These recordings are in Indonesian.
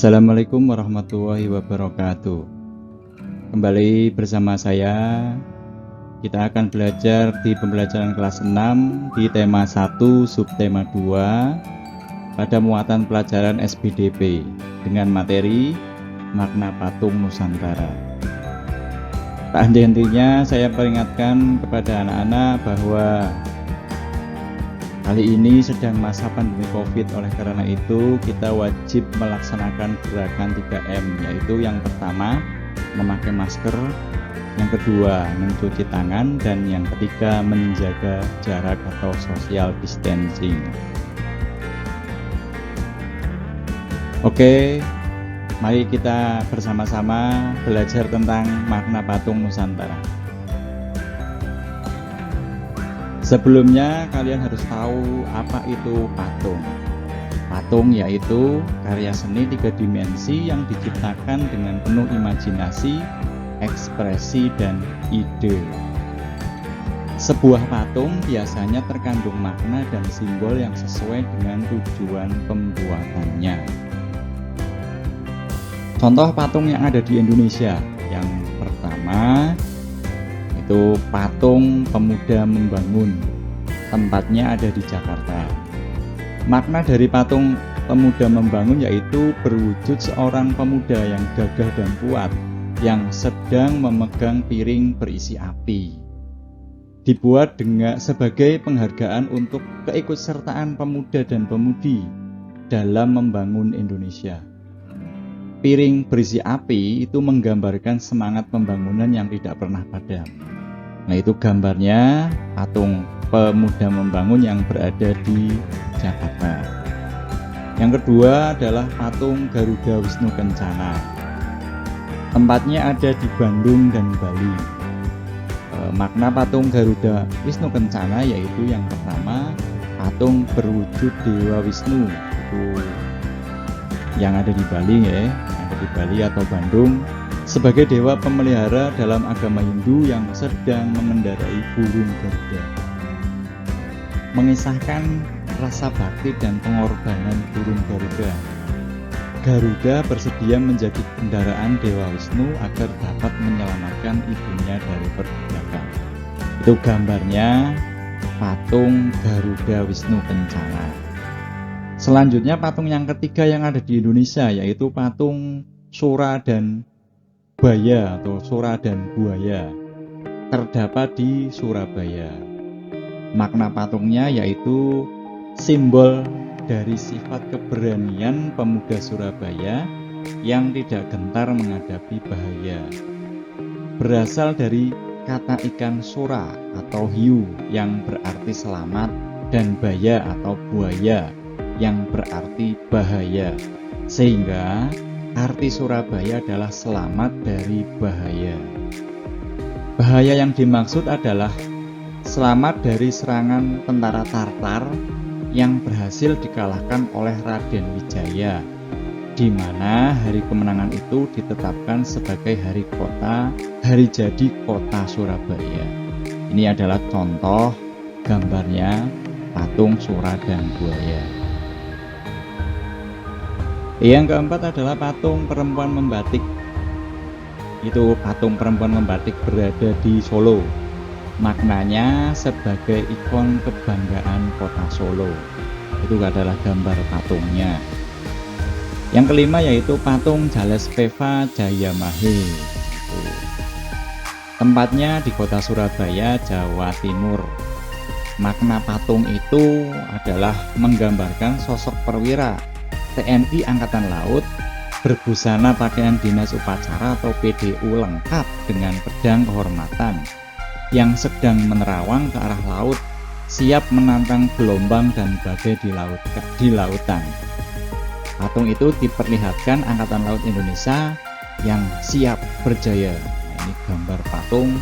Assalamualaikum warahmatullahi wabarakatuh. Kembali bersama saya, kita akan belajar di pembelajaran kelas 6 di tema 1 subtema 2 pada muatan pelajaran SBDP dengan materi makna patung Nusantara. Tak henti-hentinya saya peringatkan kepada anak-anak bahwa kali ini sedang masa pandemi COVID, oleh karena itu kita wajib melaksanakan gerakan 3M, yaitu yang pertama memakai masker, yang kedua mencuci tangan, dan yang ketiga menjaga jarak atau social distancing. Oke, mari kita bersama-sama belajar tentang makna patung Nusantara. Sebelumnya kalian harus tahu apa itu patung. Patung yaitu karya seni 3 dimensi yang diciptakan dengan penuh imajinasi, ekspresi, dan ide. Sebuah patung biasanya terkandung makna dan simbol yang sesuai dengan tujuan pembuatannya. Contoh patung yang ada di Indonesia, yang pertama itu patung pemuda membangun, tempatnya ada di Jakarta. Makna dari patung pemuda membangun yaitu berwujud seorang pemuda yang gagah dan kuat yang sedang memegang piring berisi api. Dibuat sebagai penghargaan untuk keikutsertaan pemuda dan pemudi dalam membangun Indonesia. Piring berisi api itu menggambarkan semangat pembangunan yang tidak pernah padam. Nah, itu gambarnya patung pemuda membangun yang berada di Jakarta. Yang kedua adalah patung Garuda Wisnu Kencana. Tempatnya ada di Bandung dan Bali. Makna patung Garuda Wisnu Kencana yaitu yang pertama, patung berwujud Dewa Wisnu, itu yang ada di Bali ya, ada di Bali atau Bandung, sebagai dewa pemelihara dalam agama Hindu yang sedang mengendarai burung Garuda. Mengisahkan rasa bakti dan pengorbanan burung Garuda. Garuda bersedia menjadi kendaraan Dewa Wisnu agar dapat menyelamatkan ibunya dari perbudakan. Itu gambarnya patung Garuda Wisnu Kencana. Selanjutnya patung yang ketiga yang ada di Indonesia yaitu patung Sura dan Baya atau Sura dan Buaya, terdapat di Surabaya. Makna patungnya yaitu simbol dari sifat keberanian pemuda Surabaya yang tidak gentar menghadapi bahaya. Berasal dari kata ikan sura atau hiu yang berarti selamat dan baya atau buaya yang berarti bahaya, sehingga arti Surabaya adalah selamat dari bahaya. Bahaya yang dimaksud adalah selamat dari serangan tentara Tartar yang berhasil dikalahkan oleh Raden Wijaya, di mana hari kemenangan itu ditetapkan sebagai hari jadi kota Surabaya. Ini adalah contoh gambarnya patung Sura dan Buaya. Yang keempat adalah patung perempuan membatik. Itu patung perempuan membatik berada di Solo. Maknanya sebagai ikon kebanggaan kota Solo. Itu adalah gambar patungnya. Yang kelima yaitu patung Jales Peva Jayamahe. Tempatnya di kota Surabaya, Jawa Timur. Makna patung itu adalah menggambarkan sosok perwira TNI Angkatan Laut berbusana pakaian dinas upacara atau PDU lengkap dengan pedang kehormatan yang sedang menerawang ke arah laut, siap menantang gelombang dan badai di lautan. Patung itu diperlihatkan Angkatan Laut Indonesia yang siap berjaya. Ini gambar patung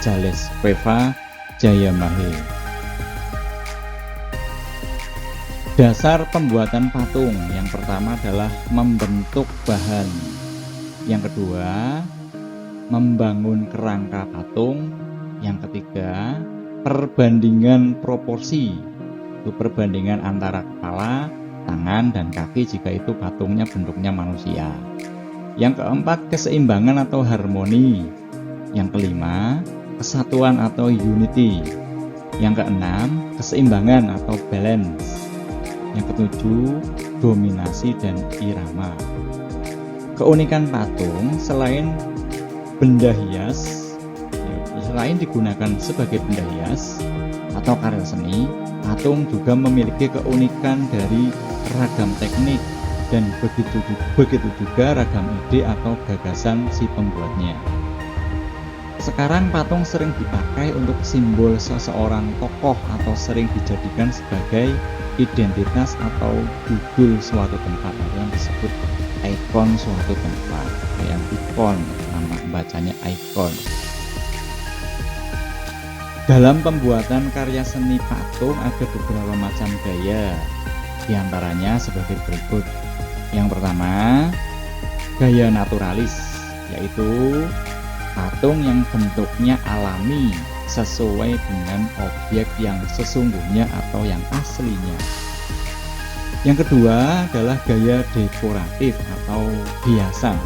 Jales Peva Jayamahe. Dasar pembuatan patung yang pertama adalah membentuk bahan, yang kedua membangun kerangka patung, yang ketiga perbandingan proporsi, itu perbandingan antara kepala, tangan dan kaki jika itu patungnya bentuknya manusia. Yang keempat, keseimbangan atau harmoni. Yang kelima, kesatuan atau unity. Yang keenam, keseimbangan atau balance. Yang ketujuh, dominasi dan irama. Keunikan patung selain benda hias, selain digunakan sebagai benda hias atau karya seni, patung juga memiliki keunikan dari ragam teknik dan begitu juga ragam ide atau gagasan si pembuatnya. Sekarang patung sering dipakai untuk simbol seseorang tokoh atau sering dijadikan sebagai identitas atau judul suatu tempat yang disebut ikon suatu tempat, kayak ikon, nama bacanya ikon. Dalam pembuatan karya seni patung ada beberapa macam gaya, diantaranya sebagai berikut. Yang pertama, gaya naturalis, yaitu patung yang bentuknya alami sesuai dengan objek yang sesungguhnya atau yang aslinya. Yang kedua adalah gaya dekoratif atau hiasan,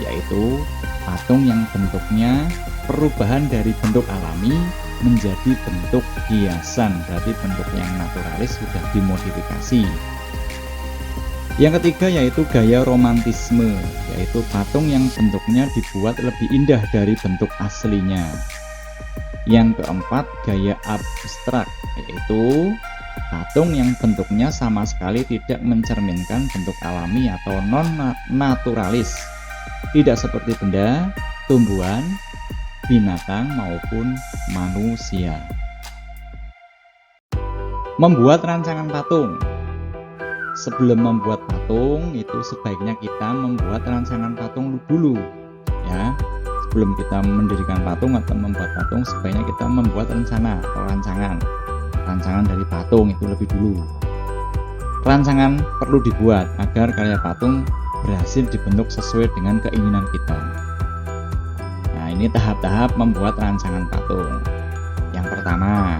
yaitu patung yang bentuknya perubahan dari bentuk alami menjadi bentuk hiasan, berarti bentuk yang naturalis sudah dimodifikasi. Yang ketiga yaitu gaya romantisme, yaitu patung yang bentuknya dibuat lebih indah dari bentuk aslinya. Yang keempat, gaya abstrak, yaitu patung yang bentuknya sama sekali tidak mencerminkan bentuk alami atau non-naturalis, tidak seperti benda, tumbuhan, binatang maupun manusia. Membuat rancangan patung. Sebelum membuat patung itu sebaiknya kita membuat rancangan patung dulu, ya. Sebelum kita mendirikan patung atau membuat patung, sebaiknya kita membuat rencana atau rancangan dari patung itu lebih dulu. Rancangan perlu dibuat agar karya patung berhasil dibentuk sesuai dengan keinginan kita. Nah, ini tahap-tahap membuat rancangan patung. Yang pertama,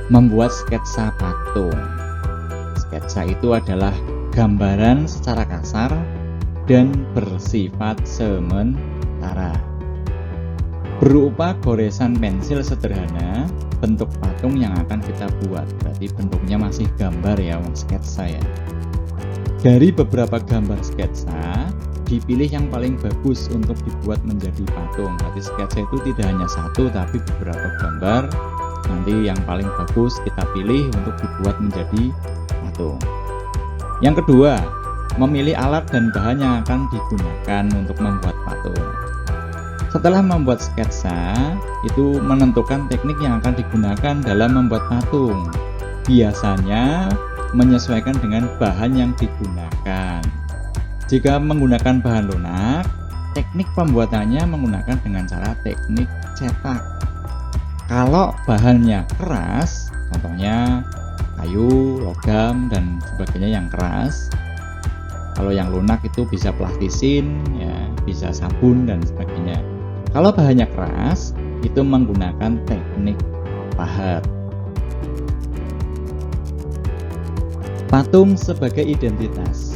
membuat sketsa patung. Sketsa itu adalah gambaran secara kasar dan bersifat sementara. Berupa goresan pensil sederhana, bentuk patung yang akan kita buat. Berarti bentuknya masih gambar ya, sketsa ya. Dari beberapa gambar sketsa, dipilih yang paling bagus untuk dibuat menjadi patung. Berarti sketsa itu tidak hanya satu, tapi beberapa gambar. Nanti yang paling bagus kita pilih untuk dibuat menjadi patung. Yang kedua, memilih alat dan bahan yang akan digunakan untuk membuat patung. Setelah membuat sketsa, itu menentukan teknik yang akan digunakan dalam membuat patung. Biasanya menyesuaikan dengan bahan yang digunakan. Jika menggunakan bahan lunak, teknik pembuatannya menggunakan dengan cara teknik cetak. Kalau bahannya keras, contohnya kayu, logam, dan sebagainya yang keras. Kalau yang lunak itu bisa plastisin, ya, bisa sabun dan sebagainya. Kalau bahannya keras, itu menggunakan teknik pahat. Patung sebagai identitas.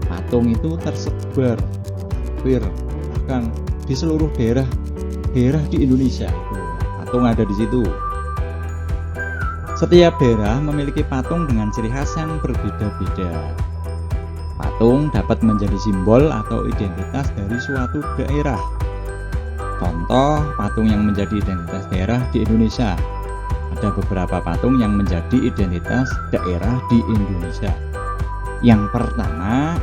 Patung itu tersebar hampir bahkan di seluruh daerah di Indonesia. Patung ada di situ. Setiap daerah memiliki patung dengan ciri khas yang berbeda-beda. Patung dapat menjadi simbol atau identitas dari suatu daerah. Contoh patung yang menjadi identitas daerah di Indonesia. Ada beberapa patung yang menjadi identitas daerah di Indonesia. Yang pertama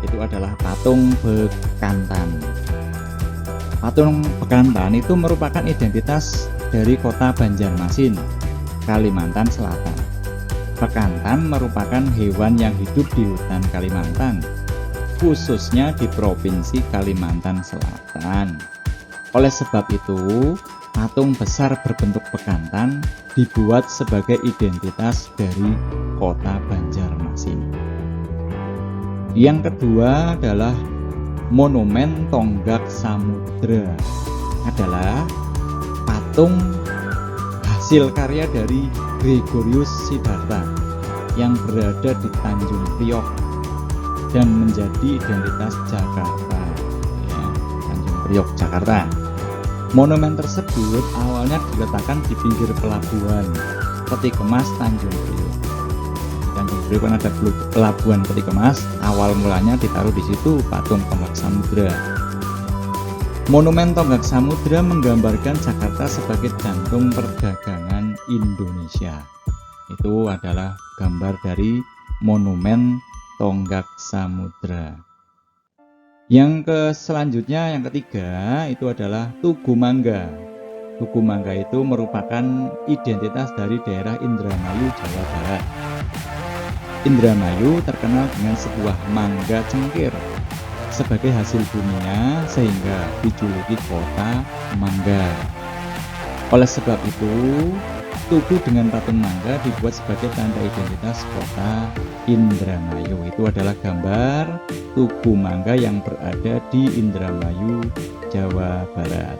itu adalah patung Bekantan. Patung Bekantan itu merupakan identitas dari kota Banjarmasin, Kalimantan Selatan. Bekantan merupakan hewan yang hidup di hutan Kalimantan, khususnya di Provinsi Kalimantan Selatan. Oleh sebab itu, patung besar berbentuk bekantan dibuat sebagai identitas dari kota Banjarmasin. Yang kedua adalah monumen Tonggak Samudra. Adalah patung hasil karya dari Gregorius Siddhartha yang berada di Tanjung Priok dan menjadi identitas Jakarta, ya, Tanjung Priok, Jakarta. Monumen tersebut awalnya diletakkan di pinggir pelabuhan Peti Kemas Tanjung Priok. Di Tanjung Priok kan ada pelabuhan Peti Kemas, awal mulanya ditaruh di situ patung tonggak samudra. Monumen tonggak samudra menggambarkan Jakarta sebagai jantung perdagangan Indonesia. Itu adalah gambar dari monumen tonggak samudra. Yang selanjutnya, yang ketiga, itu adalah Tugu Mangga. Tugu Mangga itu merupakan identitas dari daerah Indramayu, Jawa Barat. Indramayu terkenal dengan sebuah mangga cengkir sebagai hasil buminya, sehingga dijuluki kota mangga. Oleh sebab itu, tugu dengan patung mangga dibuat sebagai tanda identitas kota Indramayu. Itu adalah gambar Tugu Mangga yang berada di Indramayu, Jawa Barat.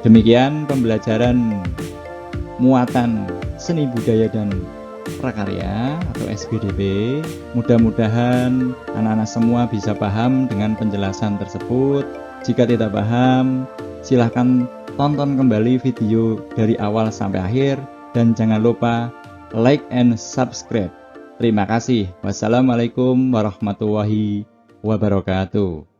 Demikian pembelajaran muatan seni budaya dan prakarya atau SBDP. Mudah-mudahan anak-anak semua bisa paham dengan penjelasan tersebut. Jika tidak paham, silahkan tonton kembali video dari awal sampai akhir dan jangan lupa like and subscribe. Terima kasih. Wassalamualaikum warahmatullahi wabarakatuh.